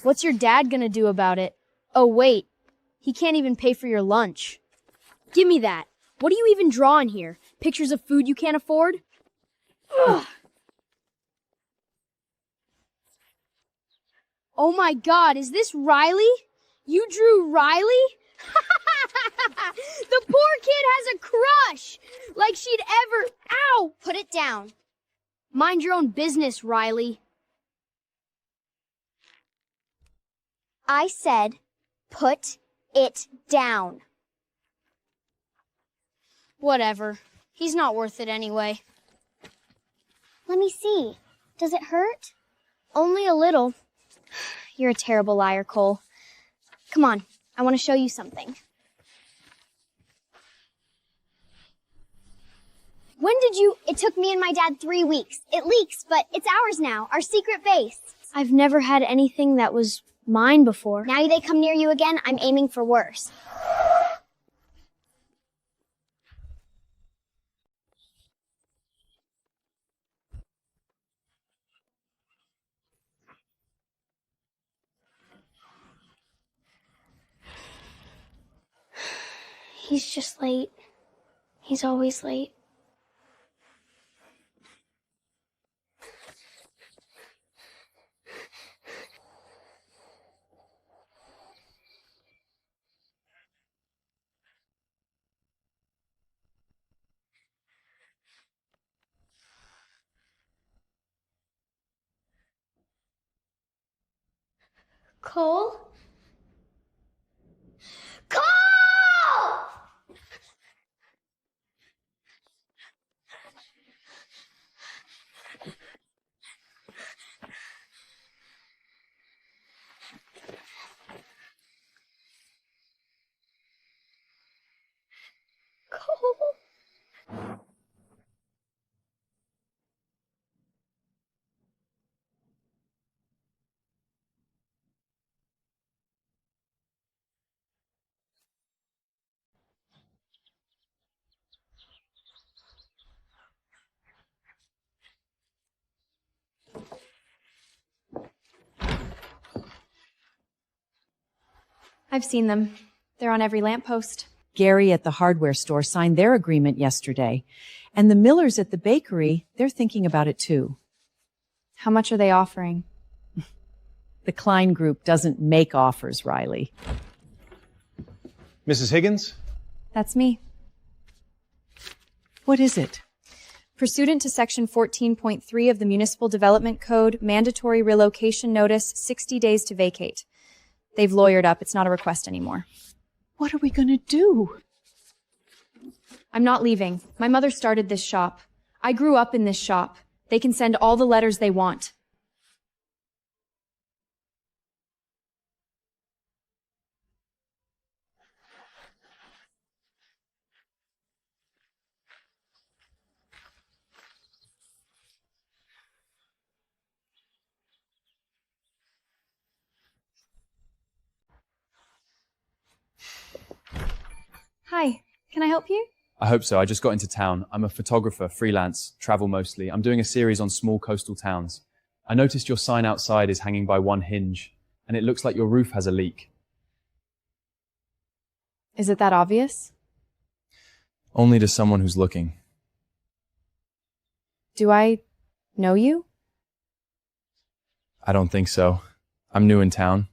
What's your dad gonna do about it? Oh, wait. He can't even pay for your lunch. Give me that. What do you even draw in here? Pictures of food you can't afford? Ugh. Oh my God, is this Riley? You drew Riley? The poor kid has a crush! Like she'd ever... Ow! Put it down. Mind your own business, Riley. I said, put it down. Whatever. He's not worth it anyway. Let me see. Does it hurt? Only a little. You're a terrible liar, Cole. Come on, I want to show you something. When did you... It took me and my dad 3 weeks. It leaks, but it's ours now, our secret base. I've never had anything that was mine before. Now they come near you again, I'm aiming for worse. He's just late. He's always late. Cole? Cole! I've seen them. They're on every lamppost. Gary at the hardware store signed their agreement yesterday. And the Millers at the bakery, they're thinking about it too. How much are they offering? The Klein Group doesn't make offers, Riley. Mrs. Higgins? That's me. What is it? Pursuant to Section 14.3 of the Municipal Development Code, mandatory relocation notice, 60 days to vacate. They've lawyered up. It's not a request anymore. What are we going to do? I'm not leaving. My mother started this shop. I grew up in this shop. They can send all the letters they want. Hi, can I help you? I hope so. I just got into town. I'm a photographer, freelance, travel mostly. I'm doing a series on small coastal towns. I noticed your sign outside is hanging by one hinge, and it looks like your roof has a leak. Is it that obvious? Only to someone who's looking. Do I know you? I don't think so. I'm new in town.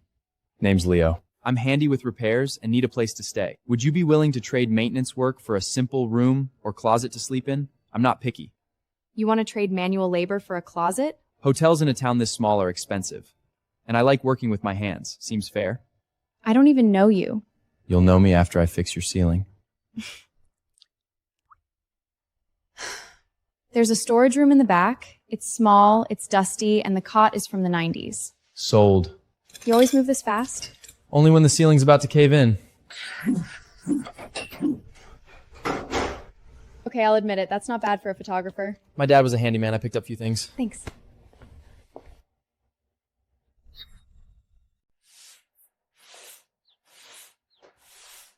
Name's Leo. I'm handy with repairs and need a place to stay. Would you be willing to trade maintenance work for a simple room or closet to sleep in? I'm not picky. You want to trade manual labor for a closet? Hotels in a town this small are expensive. And I like working with my hands. Seems fair. I don't even know you. You'll know me after I fix your ceiling. There's a storage room in the back. It's small, it's dusty, and the cot is from the 90s. Sold. You always move this fast? Only when the ceiling's about to cave in. Okay, I'll admit it. That's not bad for a photographer. My dad was a handyman. I picked up a few things. Thanks.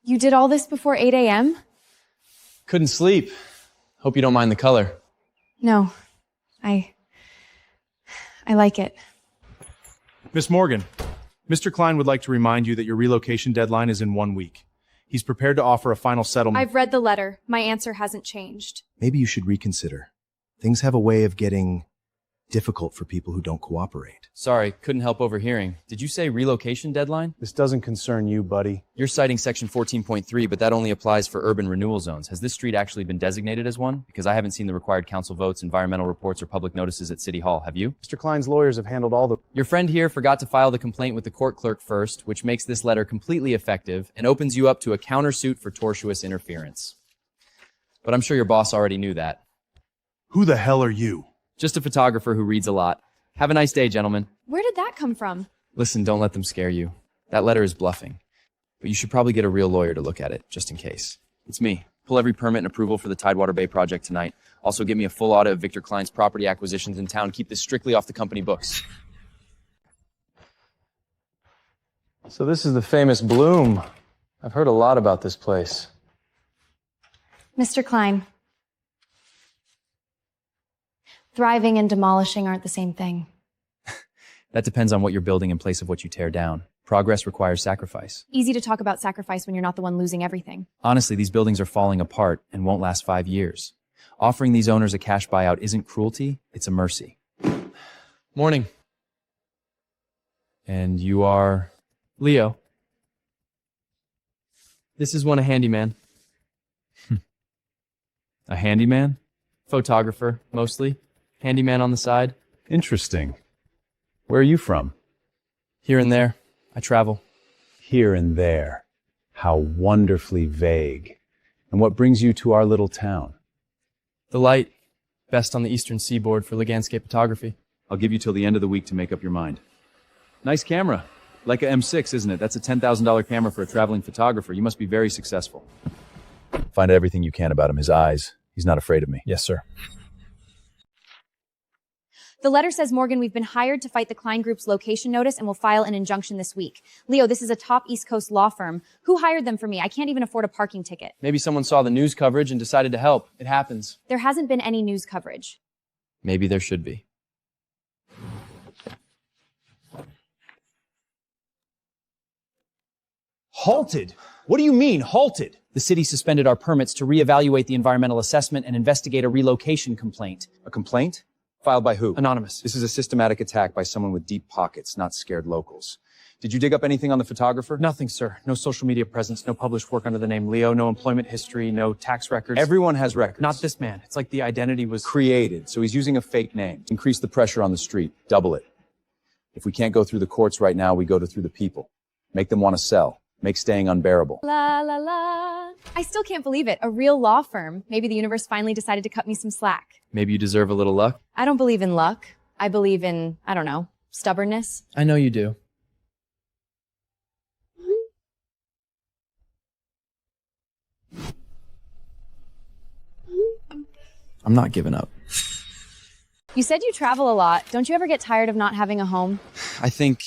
You did all this before 8 a.m.? Couldn't sleep. Hope you don't mind the color. No. I like it. Miss Morgan. Mr. Klein would like to remind you that your relocation deadline is in 1 week. He's prepared to offer a final settlement. I've read the letter. My answer hasn't changed. Maybe you should reconsider. Things have a way of getting difficult for people who don't cooperate. Sorry, couldn't help overhearing. Did you say relocation deadline? This doesn't concern you, buddy. You're citing section 14.3, but that only applies for urban renewal zones. Has this street actually been designated as one? Because I haven't seen the required council votes, environmental reports, or public notices at City Hall. Have you? Mr. Klein's lawyers have handled all the... Your friend here forgot to file the complaint with the court clerk first, which makes this letter completely effective and opens you up to a countersuit for tortuous interference. But I'm sure your boss already knew that. Who the hell are you? Just a photographer who reads a lot. Have a nice day, gentlemen. Where did that come from? Listen, don't let them scare you. That letter is bluffing. But you should probably get a real lawyer to look at it, just in case. It's me. Pull every permit and approval for the Tidewater Bay project tonight. Also, get me a full audit of Victor Klein's property acquisitions in town. Keep this strictly off the company books. So this is the famous Bloom. I've heard a lot about this place. Mr. Klein. Thriving and demolishing aren't the same thing. That depends on what you're building in place of what you tear down. Progress requires sacrifice. Easy to talk about sacrifice when you're not the one losing everything. Honestly, these buildings are falling apart and won't last 5 years. Offering these owners a cash buyout isn't cruelty, it's a mercy. Morning. And you are... Leo. This is one a handyman. A handyman? Photographer, mostly. Handyman on the side. Interesting. Where are you from? Here and there. I travel. Here and there. How wonderfully vague. And what brings you to our little town? The light. Best on the eastern seaboard for landscape photography. I'll give you till the end of the week to make up your mind. Nice camera. Like a M6, isn't it? That's a $10,000 camera for a traveling photographer. You must be very successful. Find out everything you can about him. His eyes. He's not afraid of me. Yes, sir. The letter says, Morgan, we've been hired to fight the Klein Group's location notice and will file an injunction this week. Leo, this is a top East Coast law firm. Who hired them for me? I can't even afford a parking ticket. Maybe someone saw the news coverage and decided to help. It happens. There hasn't been any news coverage. Maybe there should be. Halted? What do you mean, halted? The city suspended our permits to reevaluate the environmental assessment and investigate a relocation complaint. A complaint? Filed by who? Anonymous. This is a systematic attack by someone with deep pockets, not scared locals. Did you dig up anything on the photographer? Nothing, sir. No social media presence, no published work under the name Leo, no employment history, no tax records. Everyone has records. Not this man. It's like the identity was created, so he's using a fake name. Increase the pressure on the street. Double it. If we can't go through the courts right now, we go through the people. Make them want to sell. Make staying unbearable. La la la. I still can't believe it. A real law firm. Maybe the universe finally decided to cut me some slack. Maybe you deserve a little luck. I don't believe in luck. I believe in, I don't know, stubbornness. I know you do. I'm not giving up. You said you travel a lot. Don't you ever get tired of not having a home? I think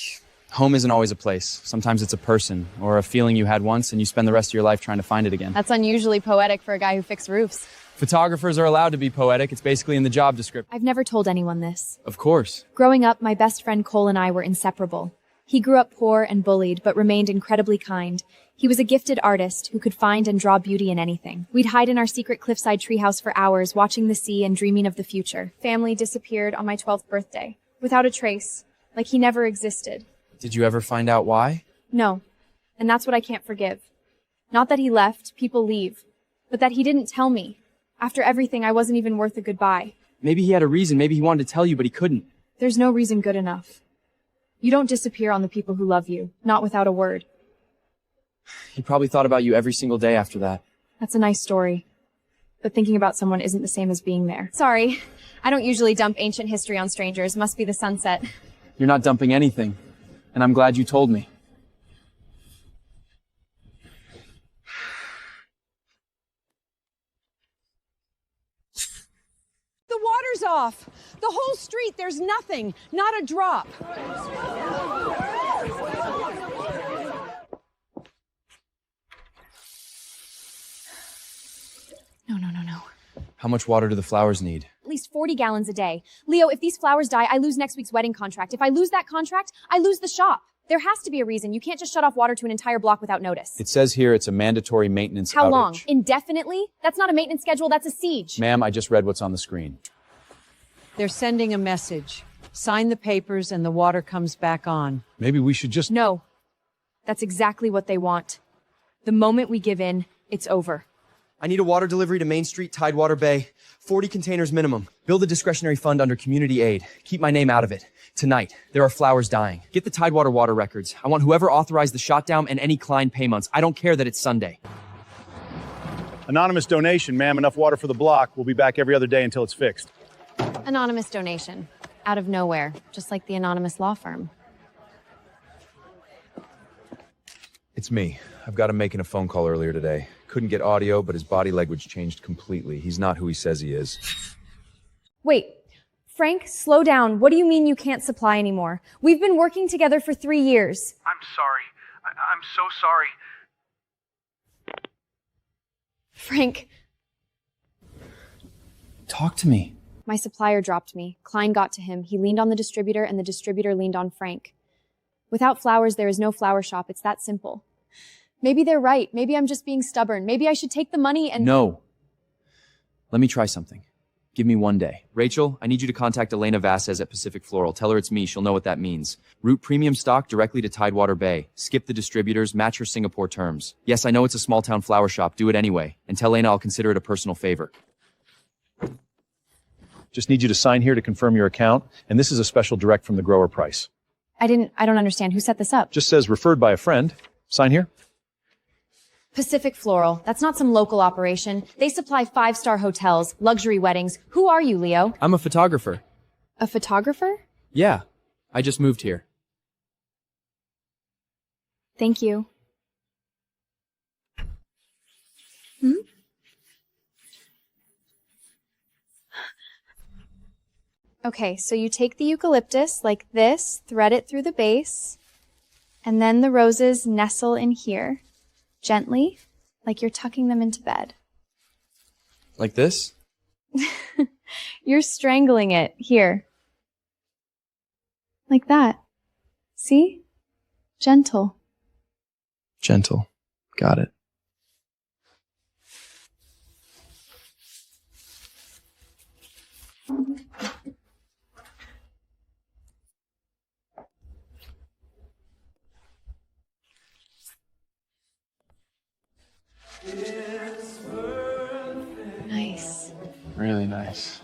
home isn't always a place. Sometimes it's a person or a feeling you had once and you spend the rest of your life trying to find it again. That's unusually poetic for a guy who fixed roofs. Photographers are allowed to be poetic. It's basically in the job description. I've never told anyone this. Of course. Growing up, my best friend Cole and I were inseparable. He grew up poor and bullied, but remained incredibly kind. He was a gifted artist who could find and draw beauty in anything. We'd hide in our secret cliffside treehouse for hours, watching the sea and dreaming of the future. Family disappeared on my 12th birthday, without a trace, like he never existed. Did you ever find out why? No, and that's what I can't forgive. Not that he left, people leave, but that he didn't tell me. After everything, I wasn't even worth a goodbye. Maybe he had a reason. Maybe he wanted to tell you, but he couldn't. There's no reason good enough. You don't disappear on the people who love you, not without a word. He probably thought about you every single day after that. That's a nice story. But thinking about someone isn't the same as being there. Sorry, I don't usually dump ancient history on strangers. Must be the sunset. You're not dumping anything, and I'm glad you told me. The water's off. The whole street, there's nothing. Not a drop. No. How much water do the flowers need? At least 40 gallons a day. Leo, if these flowers die, I lose next week's wedding contract. If I lose that contract, I lose the shop. There has to be a reason. You can't just shut off water to an entire block without notice. It says here it's a mandatory maintenance How outage. long? Indefinitely? That's not a maintenance schedule, that's a siege. Ma'am, I just read what's on the screen. They're sending a message. Sign the papers and the water comes back on. Maybe we should just... No. That's exactly what they want. The moment we give in, it's over. I need a water delivery to Main Street, Tidewater Bay. 40 containers minimum. Build a discretionary fund under community aid. Keep my name out of it. Tonight, there are flowers dying. Get the Tidewater water records. I want whoever authorized the shutdown and any Klein payments. I don't care that it's Sunday. Anonymous donation, ma'am. Enough water for the block. We'll be back every other day until it's fixed. Anonymous donation. Out of nowhere. Just like the anonymous law firm. It's me. I've got him making a phone call earlier today. Couldn't get audio, but his body language changed completely. He's not who he says he is. Wait. Frank, slow down. What do you mean you can't supply anymore? We've been working together for 3 years. I'm sorry. I'm so sorry. Frank. Talk to me. My supplier dropped me. Klein got to him. He leaned on the distributor, and the distributor leaned on Frank. Without flowers, there is no flower shop. It's that simple. Maybe they're right. Maybe I'm just being stubborn. Maybe I should take the money and— No. Let me try something. Give me 1 day. Rachel, I need you to contact Elena Vasquez at Pacific Floral. Tell her it's me. She'll know what that means. Route premium stock directly to Tidewater Bay. Skip the distributors. Match her Singapore terms. Yes, I know it's a small town flower shop. Do it anyway. And tell Elena I'll consider it a personal favor. Just need you to sign here to confirm your account, and this is a special direct from the grower price. I don't understand. Who set this up? Just says referred by a friend. Sign here. Pacific Floral. That's not some local operation. They supply 5-star hotels, luxury weddings. Who are you, Leo? I'm a photographer. A photographer? Yeah. I just moved here. Thank you. Okay, so you take the eucalyptus like this, thread it through the base, and then the roses nestle in here, gently, like you're tucking them into bed. Like this? You're strangling it. Here. Like that. See? Gentle. Gentle. Got it. Nice. Really nice.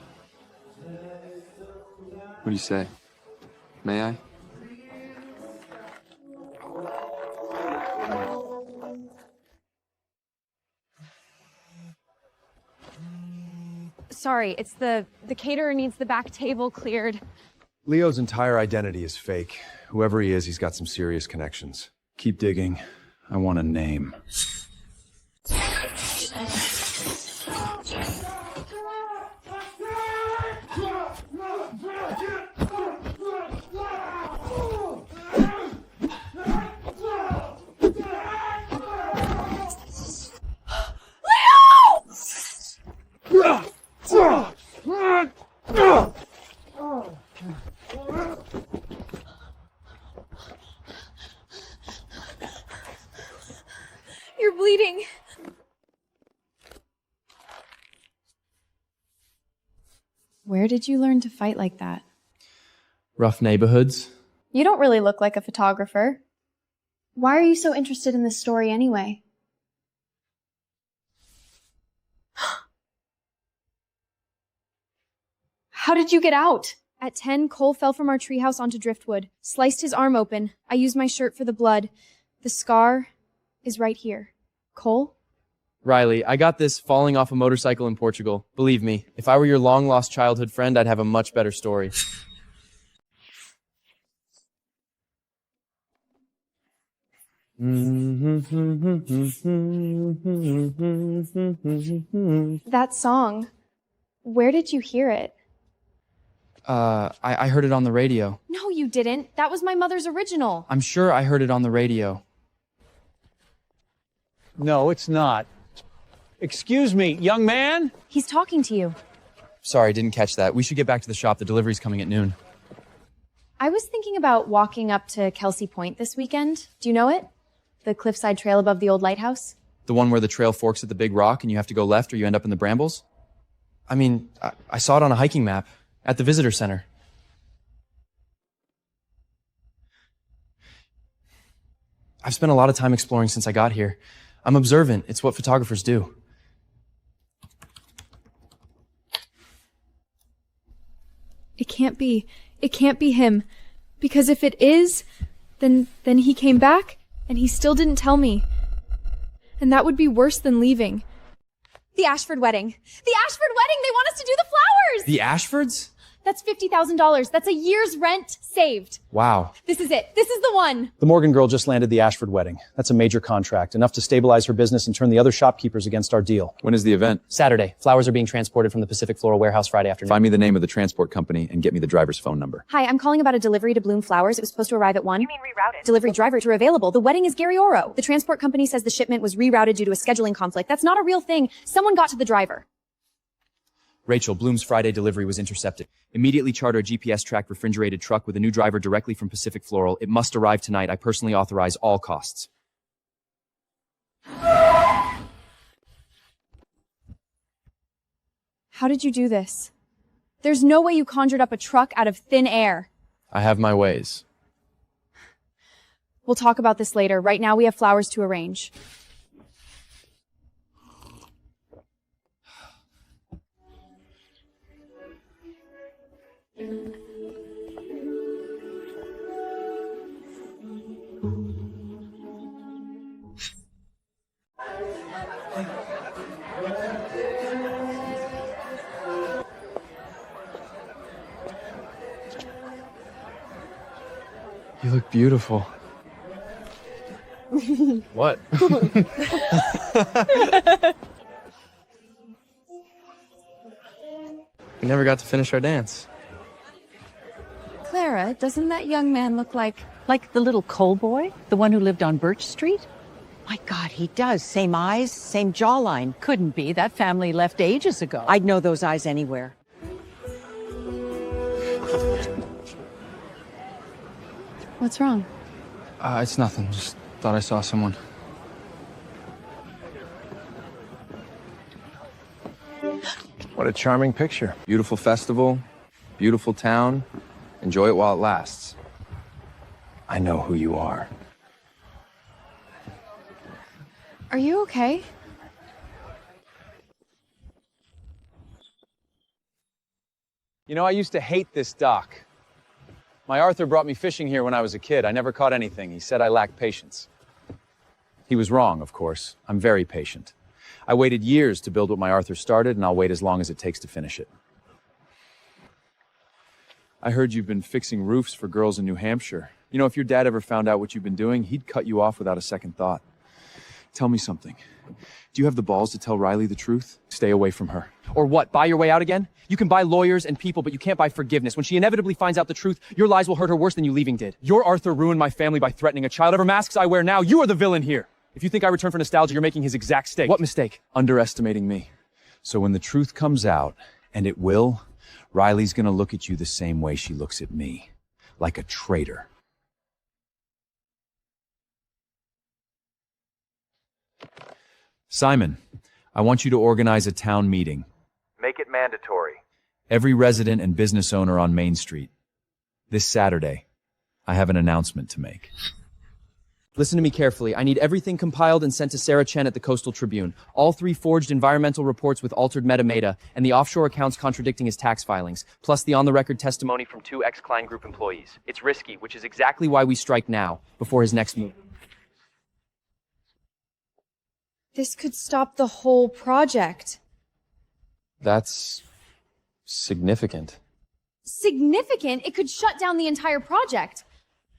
What do you say? May I? Sorry, it's the caterer needs the back table cleared. Leo's entire identity is fake. Whoever he is, he's got some serious connections. Keep digging. I want a name. You're bleeding. Where did you learn to fight like that? Rough neighborhoods. You don't really look like a photographer. Why are you so interested in this story anyway? How did you get out? At 10, Cole fell from our treehouse onto driftwood, sliced his arm open. I used my shirt for the blood. The scar is right here. Cole? Riley, I got this falling off a motorcycle in Portugal. Believe me, if I were your long-lost childhood friend, I'd have a much better story. That song. Where did you hear it? I heard it on the radio. No, you didn't. That was my mother's original. I'm sure I heard it on the radio. No, it's not. Excuse me, young man? He's talking to you. Sorry, didn't catch that. We should get back to the shop. The delivery's coming at noon. I was thinking about walking up to Kelsey Point this weekend. Do you know it? The cliffside trail above the old lighthouse? The one where the trail forks at the big rock and you have to go left or you end up in the brambles? I mean, I saw it on a hiking map at the visitor center. I've spent a lot of time exploring since I got here. I'm observant. It's what photographers do. It can't be him. Because if it is, then he came back and he still didn't tell me. And that would be worse than leaving. The Ashford wedding. The Ashford wedding! They want us to do the flowers! The Ashfords? That's $50,000. That's a year's rent saved. Wow. This is it. This is the one. The Morgan girl just landed the Ashford wedding. That's a major contract, enough to stabilize her business and turn the other shopkeepers against our deal. When is the event? Saturday. Flowers are being transported from the Pacific Floral Warehouse Friday afternoon. Find me the name of the transport company and get me the driver's phone number. Hi, I'm calling about a delivery to Bloom Flowers. It was supposed to arrive at 1. You mean rerouted? Delivery driver to available. The wedding is Gary Oro. The transport company says the shipment was rerouted due to a scheduling conflict. That's not a real thing. Someone got to the driver. Rachel, Bloom's Friday delivery was intercepted. Immediately charter a GPS-tracked refrigerated truck with a new driver directly from Pacific Floral. It must arrive tonight. I personally authorize all costs. How did you do this? There's no way you conjured up a truck out of thin air. I have my ways. We'll talk about this later. Right now we have flowers to arrange. You look beautiful. What? We never got to finish our dance. Clara, doesn't that young man look like the little coal boy? The one who lived on Birch Street? My God, he does. Same eyes, same jawline. Couldn't be. That family left ages ago. I'd know those eyes anywhere. What's wrong? It's nothing. Just thought I saw someone. What a charming picture. Beautiful festival, beautiful town. Enjoy it while it lasts. I know who you are. Are you okay? You know, I used to hate this dock. My Arthur brought me fishing here when I was a kid. I never caught anything. He said I lacked patience. He was wrong, of course. I'm very patient. I waited years to build what my Arthur started, and I'll wait as long as it takes to finish it. I heard you've been fixing roofs for girls in New Hampshire. You know, if your dad ever found out what you've been doing, he'd cut you off without a second thought. Tell me something. Do you have the balls to tell Riley the truth? Stay away from her. Or what, buy your way out again? You can buy lawyers and people, but you can't buy forgiveness. When she inevitably finds out the truth, your lies will hurt her worse than you leaving did. Your Arthur ruined my family by threatening a child. Whatever masks I wear now, you are the villain here. If you think I return for nostalgia, you're making his exact mistake. What mistake? Underestimating me. So when the truth comes out, and it will, Riley's gonna look at you the same way she looks at me. Like a traitor. Simon, I want you to organize a town meeting. Make it mandatory. Every resident and business owner on Main Street. This Saturday, I have an announcement to make. Listen to me carefully. I need everything compiled and sent to Sarah Chen at the Coastal Tribune. All 3 forged environmental reports with altered metadata, and the offshore accounts contradicting his tax filings, plus the on-the-record testimony from 2 ex-Klein Group employees. It's risky, which is exactly why we strike now, before his next move. This could stop the whole project. That's significant. Significant? It could shut down the entire project.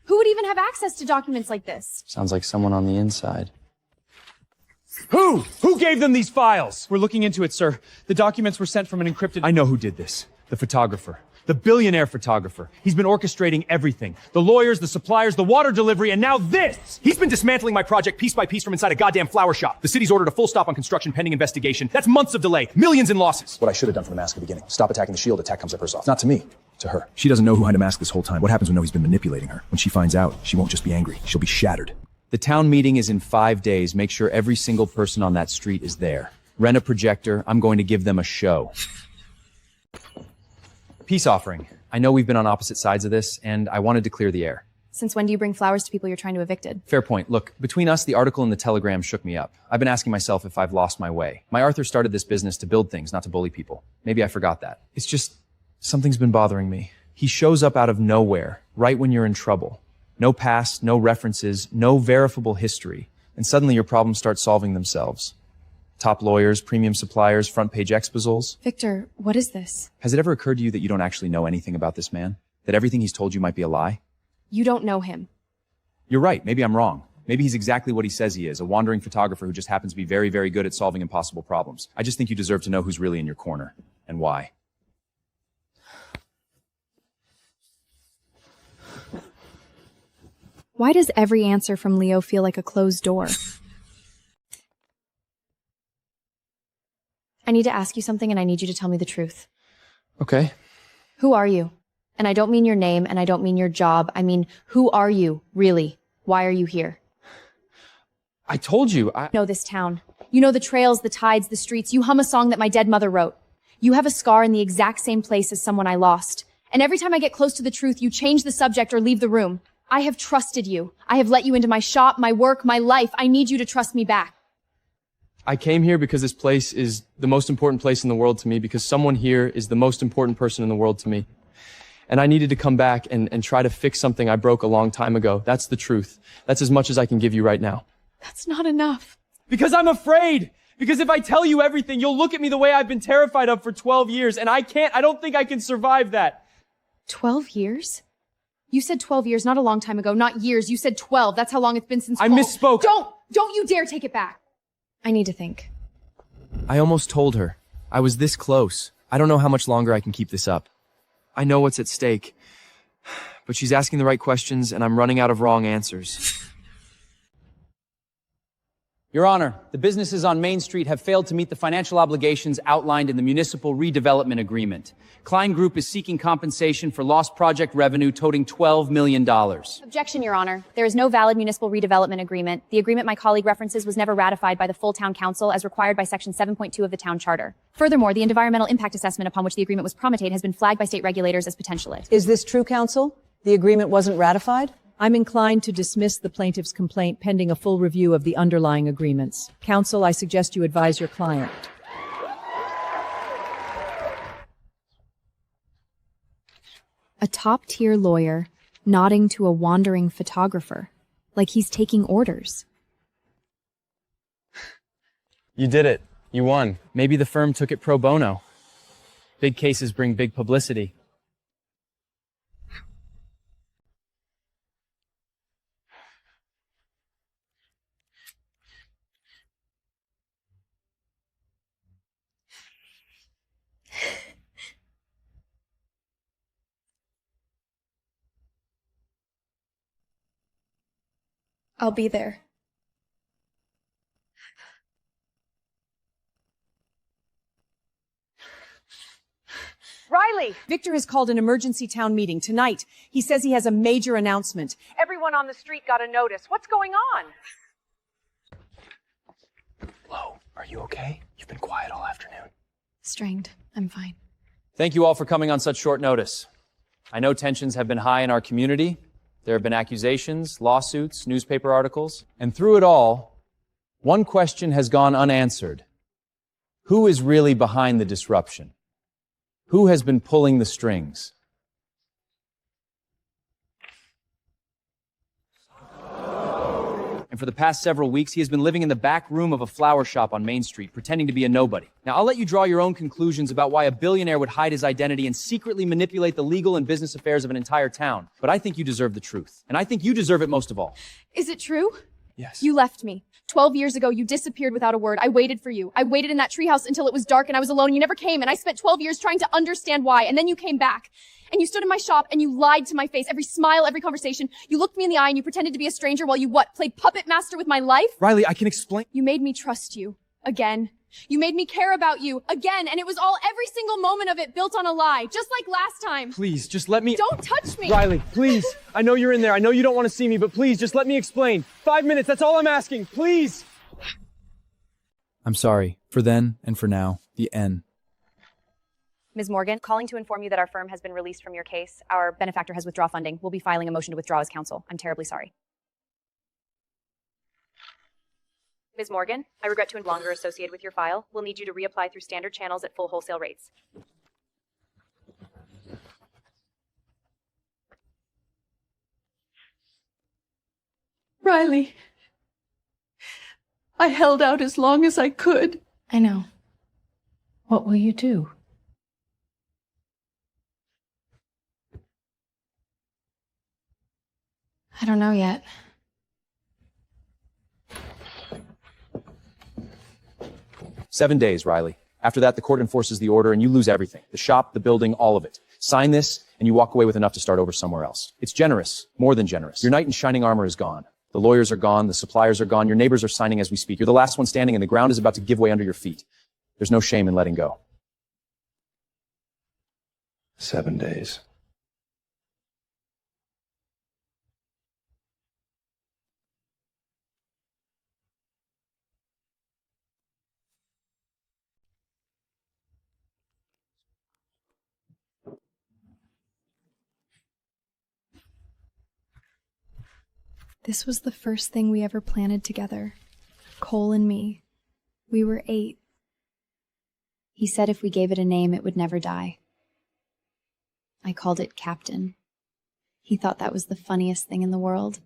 Who would even have access to documents like this? Sounds like someone on the inside. Who? Who gave them these files? We're looking into it, sir. The documents were sent from an encrypted... I know who did this. The photographer. The billionaire photographer. He's been orchestrating everything. The lawyers, the suppliers, the water delivery, and now this! He's been dismantling my project piece by piece from inside a goddamn flower shop. The city's ordered a full stop on construction pending investigation. That's months of delay. Millions in losses. What I should have done from the mask at the beginning. Stop attacking the shield, attack comes up first off. Not to me. To her. She doesn't know who behind a mask this whole time. What happens when he's been manipulating her? When she finds out, she won't just be angry. She'll be shattered. The town meeting is in 5 days. Make sure every single person on that street is there. Rent a projector. I'm going to give them a show. Peace offering. I know we've been on opposite sides of this, and I wanted to clear the air. Since when do you bring flowers to people you're trying to evicted? Fair point. Look, between us, the article in the Telegram shook me up. I've been asking myself if I've lost my way. My Arthur started this business to build things, not to bully people. Maybe I forgot that. It's just, something's been bothering me. He shows up out of nowhere, right when you're in trouble. No past, no references, no verifiable history. And suddenly your problems start solving themselves. Top lawyers, premium suppliers, front page exposals. Victor, what is this? Has it ever occurred to you that you don't actually know anything about this man? That everything he's told you might be a lie? You don't know him. You're right. Maybe I'm wrong. Maybe he's exactly what he says he is, a wandering photographer who just happens to be very, very good at solving impossible problems. I just think you deserve to know who's really in your corner and why. Why does every answer from Leo feel like a closed door? I need to ask you something and I need you to tell me the truth. Okay. Who are you? And I don't mean your name and I don't mean your job. I mean, who are you, really? Why are you here? I told you, I know this town. You know the trails, the tides, the streets. You hum a song that my dead mother wrote. You have a scar in the exact same place as someone I lost. And every time I get close to the truth, you change the subject or leave the room. I have trusted you. I have let you into my shop, my work, my life. I need you to trust me back. I came here because this place is the most important place in the world to me, because someone here is the most important person in the world to me. And I needed to come back and try to fix something I broke a long time ago. That's the truth. That's as much as I can give you right now. That's not enough. Because I'm afraid. Because if I tell you everything, you'll look at me the way I've been terrified of for 12 years, and I don't think I can survive that. 12 years? You said 12 years, not a long time ago, not years. You said 12. That's how long it's been since I misspoke. Don't you dare take it back. I need to think. I almost told her. I was this close. I don't know how much longer I can keep this up. I know what's at stake. But she's asking the right questions, and I'm running out of wrong answers. Your Honor, the businesses on Main Street have failed to meet the financial obligations outlined in the Municipal Redevelopment Agreement. Klein Group is seeking compensation for lost project revenue totaling $12 million. Objection, Your Honor. There is no valid municipal redevelopment agreement. The agreement my colleague references was never ratified by the full town council as required by Section 7.2 of the town charter. Furthermore, the environmental impact assessment upon which the agreement was promulgated has been flagged by state regulators as potentialist. Is this true, counsel? The agreement wasn't ratified? I'm inclined to dismiss the plaintiff's complaint pending a full review of the underlying agreements. Counsel, I suggest you advise your client. A top-tier lawyer nodding to a wandering photographer, like he's taking orders. You did it. You won. Maybe the firm took it pro bono. Big cases bring big publicity. I'll be there. Riley! Victor has called an emergency town meeting tonight. He says he has a major announcement. Everyone on the street got a notice. What's going on? Flo, are you okay? You've been quiet all afternoon. Strained. I'm fine. Thank you all for coming on such short notice. I know tensions have been high in our community. There have been accusations, lawsuits, newspaper articles, and through it all, one question has gone unanswered. Who is really behind the disruption? Who has been pulling the strings? And for the past several weeks, he has been living in the back room of a flower shop on Main Street, pretending to be a nobody. Now, I'll let you draw your own conclusions about why a billionaire would hide his identity and secretly manipulate the legal and business affairs of an entire town. But I think you deserve the truth. And I think you deserve it most of all. Is it true? Yes. You left me. 12 years ago, you disappeared without a word. I waited for you. I waited in that treehouse until it was dark and I was alone and you never came. And I spent 12 years trying to understand why. And then you came back. And you stood in my shop and you lied to my face. Every smile, every conversation. You looked me in the eye and you pretended to be a stranger while you what? Played puppet master with my life? Riley, I can explain. You made me trust you. Again. You made me care about you, again, and it was all every single moment of it built on a lie, just like last time. Please, just let me— Don't touch me! Riley, please. I know you're in there. I know you don't want to see me, but please, just let me explain. 5 minutes, that's all I'm asking. Please! I'm sorry. For then and for now. The N. Ms. Morgan, calling to inform you that our firm has been released from your case. Our benefactor has withdrawn funding. We'll be filing a motion to withdraw as counsel. I'm terribly sorry. Ms. Morgan, I regret to no longer associate with your file. We'll need you to reapply through standard channels at full wholesale rates. Riley, I held out as long as I could. I know. What will you do? I don't know yet. "7 days, Riley. After that, the court enforces the order and you lose everything. The shop, the building, all of it. Sign this and you walk away with enough to start over somewhere else. It's generous, more than generous. Your knight in shining armor is gone. The lawyers are gone, the suppliers are gone, your neighbors are signing as we speak. You're the last one standing and the ground is about to give way under your feet. There's no shame in letting go." 7 days. This was the first thing we ever planted together. Cole and me. We were 8. He said if we gave it a name, it would never die. I called it Captain. He thought that was the funniest thing in the world.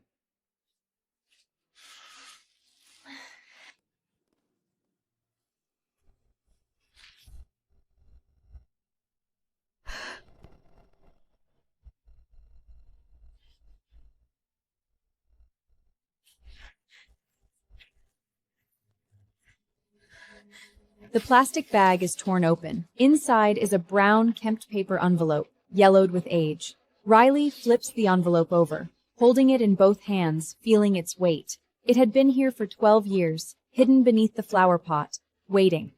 The plastic bag is torn open. Inside is a brown, kempt paper envelope, yellowed with age. Riley flips the envelope over, holding it in both hands, feeling its weight. It had been here for 12 years, hidden beneath the flower pot, waiting.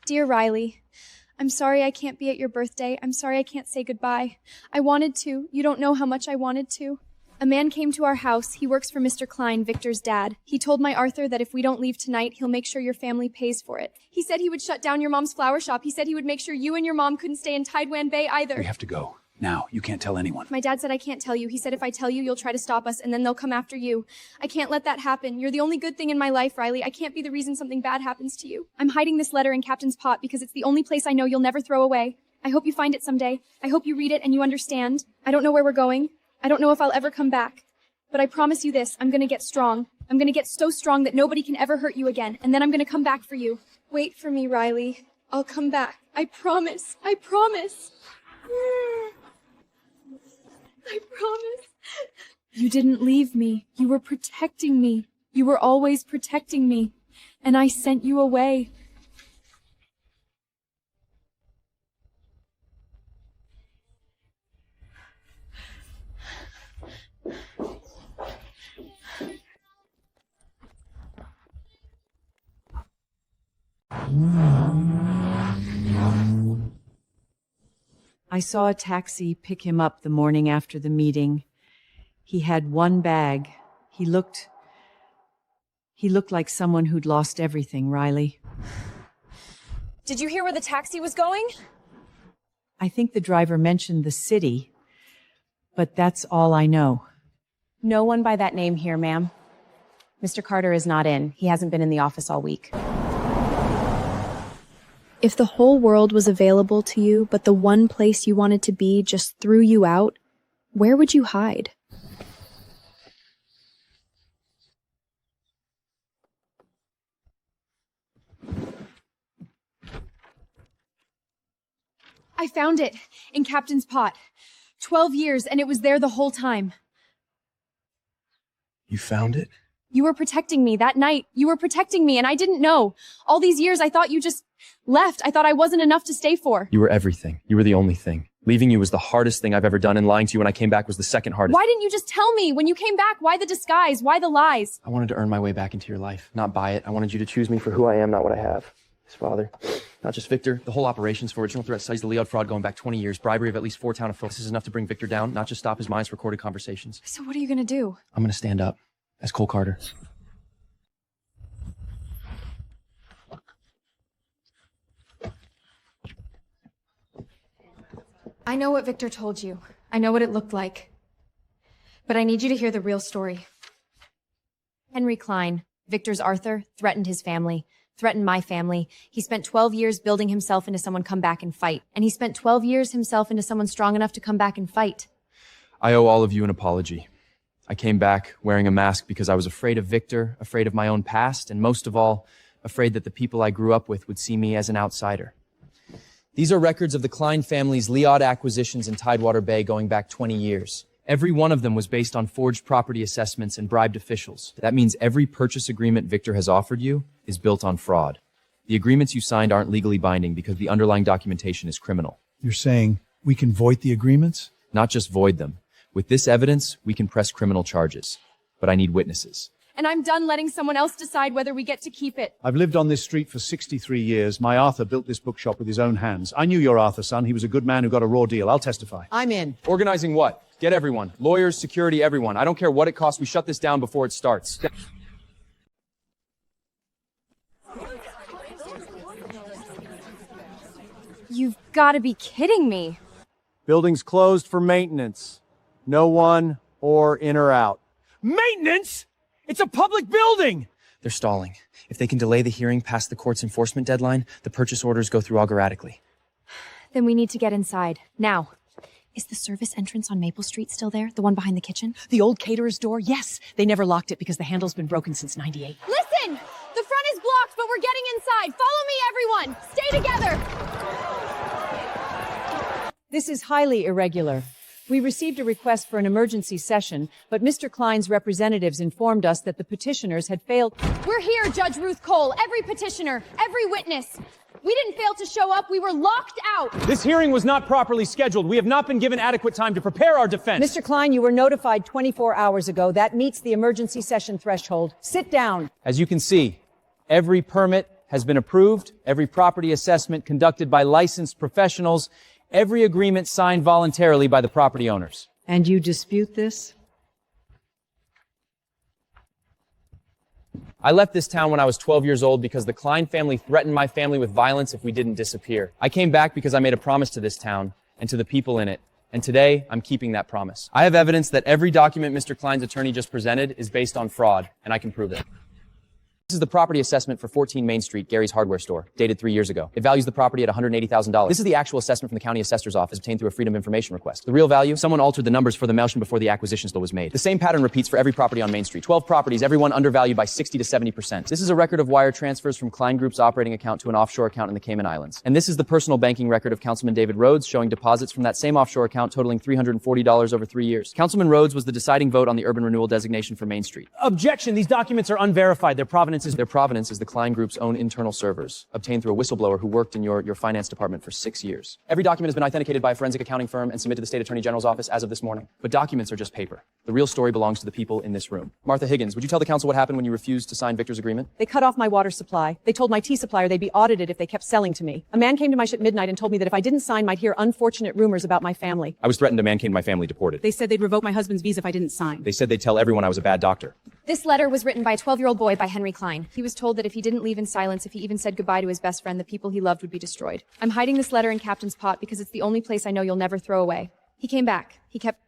Dear Riley, I'm sorry I can't be at your birthday. I'm sorry I can't say goodbye. I wanted to. You don't know how much I wanted to. A man came to our house. He works for Mr. Klein, Victor's dad. He told my Arthur that if we don't leave tonight, he'll make sure your family pays for it. He said he would shut down your mom's flower shop. He said he would make sure you and your mom couldn't stay in Tidewan Bay either. We have to go. Now. You can't tell anyone. My dad said I can't tell you. He said if I tell you, you'll try to stop us, and then they'll come after you. I can't let that happen. You're the only good thing in my life, Riley. I can't be the reason something bad happens to you. I'm hiding this letter in Captain's pot because it's the only place I know you'll never throw away. I hope you find it someday. I hope you read it and you understand. I don't know where we're going. I don't know if I'll ever come back. But I promise you this, I'm gonna get strong. I'm gonna get so strong that nobody can ever hurt you again, and then I'm gonna come back for you. Wait for me, Riley. I'll come back. I promise. I promise. I promise. You didn't leave me. You were protecting me. You were always protecting me. And I sent you away. I saw a taxi pick him up the morning after the meeting. He had one bag. He looked like someone who'd lost everything, Riley. Did you hear where the taxi was going? I think the driver mentioned the city, but that's all I know. No one by that name here, ma'am. Mr. Carter is not in. He hasn't been in the office all week. If the whole world was available to you, but the one place you wanted to be just threw you out, where would you hide? I found it in Captain's pot. 12 years, and it was there the whole time. You found it? You were protecting me that night. You were protecting me, and I didn't know. All these years, I thought you just left. I thought I wasn't enough to stay for. You were everything. You were the only thing. Leaving you was the hardest thing I've ever done, and lying to you when I came back was the second hardest. Why didn't you just tell me when you came back? Why the disguise? Why the lies? I wanted to earn my way back into your life, not buy it. I wanted you to choose me for who I am, not what I have. His father. Not just Victor. The whole operations for original threat studies, the Leod fraud going back 20 years, bribery of at least 4 town officials. This is enough to bring Victor down, not just stop his mind's recorded conversations. So what are you gonna do? I'm gonna stand up as Cole Carter. I know what Victor told you. I know what it looked like. But I need you to hear the real story. Henry Klein, Victor's Arthur, threatened his family, threatened my family. He spent 12 years building himself into someone come back and fight. And he spent 12 years himself into someone strong enough to come back and fight. I owe all of you an apology. I came back wearing a mask because I was afraid of Victor, afraid of my own past, and most of all, afraid that the people I grew up with would see me as an outsider. These are records of the Klein family's Leod acquisitions in Tidewater Bay going back 20 years. Every one of them was based on forged property assessments and bribed officials. That means every purchase agreement Victor has offered you is built on fraud. The agreements you signed aren't legally binding because the underlying documentation is criminal. You're saying we can void the agreements? Not just void them. With this evidence, we can press criminal charges. But I need witnesses. And I'm done letting someone else decide whether we get to keep it. I've lived on this street for 63 years. My Arthur built this bookshop with his own hands. I knew your Arthur, son. He was a good man who got a raw deal. I'll testify. I'm in. Organizing what? Get everyone. Lawyers, security, everyone. I don't care what it costs. We shut this down before it starts. You've got to be kidding me. Building's closed for maintenance. No one or in or out. Maintenance? It's a public building! They're stalling. If they can delay the hearing past the court's enforcement deadline, the purchase orders go through automatically. Then we need to get inside. Now. Is the service entrance on Maple Street still there? The one behind the kitchen? The old caterer's door? Yes. They never locked it because the handle's been broken since '98. Listen! The front is blocked, but we're getting inside. Follow me, everyone! Stay together! This is highly irregular. We received a request for an emergency session, but Mr. Klein's representatives informed us that the petitioners had failed. We're here, Judge Ruth Cole. Every petitioner, every witness. We didn't fail to show up. We were locked out. This hearing was not properly scheduled. We have not been given adequate time to prepare our defense. Mr. Klein, you were notified 24 hours ago. That meets the emergency session threshold. Sit down. As you can see, every permit has been approved, every property assessment conducted by licensed professionals, every agreement signed voluntarily by the property owners. And you dispute this? I left this town when I was 12 years old because the Klein family threatened my family with violence if we didn't disappear. I came back because I made a promise to this town and to the people in it. And today, I'm keeping that promise. I have evidence that every document Mr. Klein's attorney just presented is based on fraud, and I can prove it. This is the property assessment for 14 Main Street, Gary's hardware store, dated 3 years ago. It values the property at $180,000. This is the actual assessment from the county assessor's office obtained through a freedom of information request. The real value, someone altered the numbers for the motion before the acquisition still was made. The same pattern repeats for every property on Main Street. 12 properties, every one undervalued by 60 to 70%. This is a record of wire transfers from Klein Group's operating account to an offshore account in the Cayman Islands. And this is the personal banking record of Councilman David Rhodes, showing deposits from that same offshore account totaling $340 over 3 years. Councilman Rhodes was the deciding vote on the urban renewal designation for Main Street. Objection! These documents are unverified. Their provenance is the Klein Group's own internal servers, obtained through a whistleblower who worked in your finance department for 6 years. Every document has been authenticated by a forensic accounting firm and submitted to the State Attorney General's office as of this morning. But documents are just paper. The real story belongs to the people in this room. Martha Higgins, would you tell the council what happened when you refused to sign Victor's agreement? They cut off my water supply. They told my tea supplier they'd be audited if they kept selling to me. A man came to my ship midnight and told me that if I didn't sign, might hear unfortunate rumors about my family. I was threatened. A man came to my family deported. They said they'd revoke my husband's visa if I didn't sign. They said they'd tell everyone I was a bad doctor. This letter was written by a 12-year-old boy by Henry Klein. He was told that if he didn't leave in silence, if he even said goodbye to his best friend, the people he loved would be destroyed. I'm hiding this letter in Captain's pot because it's the only place I know you'll never throw away. He came back. He kept...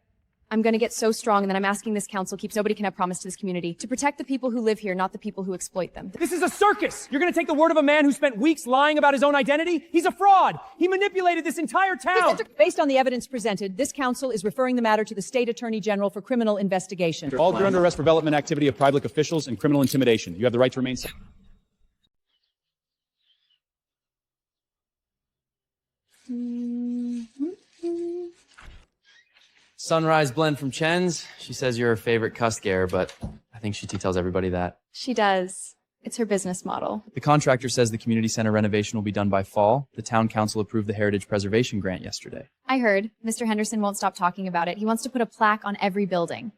I'm gonna get so strong, and then I'm asking this council keeps nobody can have promise to this community to protect the people who live here, not the people who exploit them. This is a circus! You're gonna take the word of a man who spent weeks lying about his own identity? He's a fraud! He manipulated this entire town! Based on the evidence presented, this council is referring the matter to the State Attorney General for criminal investigation. All are under arrest for development activity of public officials and criminal intimidation. You have the right to remain silent. Sunrise blend from Chen's. She says you're her favorite Cuscare, but I think she tells everybody that. She does. It's her business model. The contractor says the community center renovation will be done by fall. The town council approved the heritage preservation grant yesterday. I heard. Mr. Henderson won't stop talking about it. He wants to put a plaque on every building.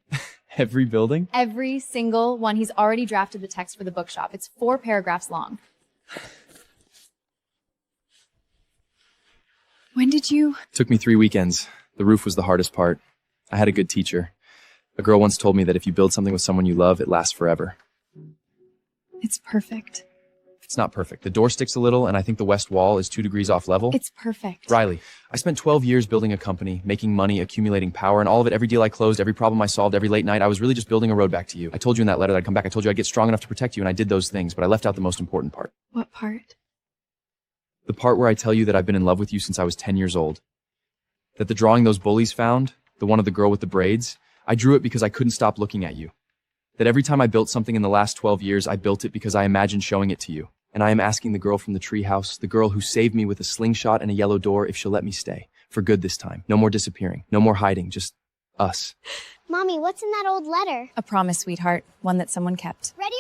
Every building? Every single one. He's already drafted the text for the bookshop. It's 4 paragraphs long. When did you... Took me 3 weekends. The roof was the hardest part. I had a good teacher. A girl once told me that if you build something with someone you love, it lasts forever. It's perfect. It's not perfect. The door sticks a little, and I think the west wall is 2 degrees off level. It's perfect. Riley, I spent 12 years building a company, making money, accumulating power, and all of it, every deal I closed, every problem I solved, every late night, I was really just building a road back to you. I told you in that letter that I'd come back. I told you I'd get strong enough to protect you, and I did those things, but I left out the most important part. What part? The part where I tell you that I've been in love with you since I was 10 years old. That the drawing those bullies found, the one of the girl with the braids, I drew it because I couldn't stop looking at you. That every time I built something in the last 12 years, I built it because I imagined showing it to you. And I am asking the girl from the treehouse, the girl who saved me with a slingshot and a yellow door, if she'll let me stay. For good this time. No more disappearing. No more hiding. Just us. Mommy, what's in that old letter? A promise, sweetheart. One that someone kept. Ready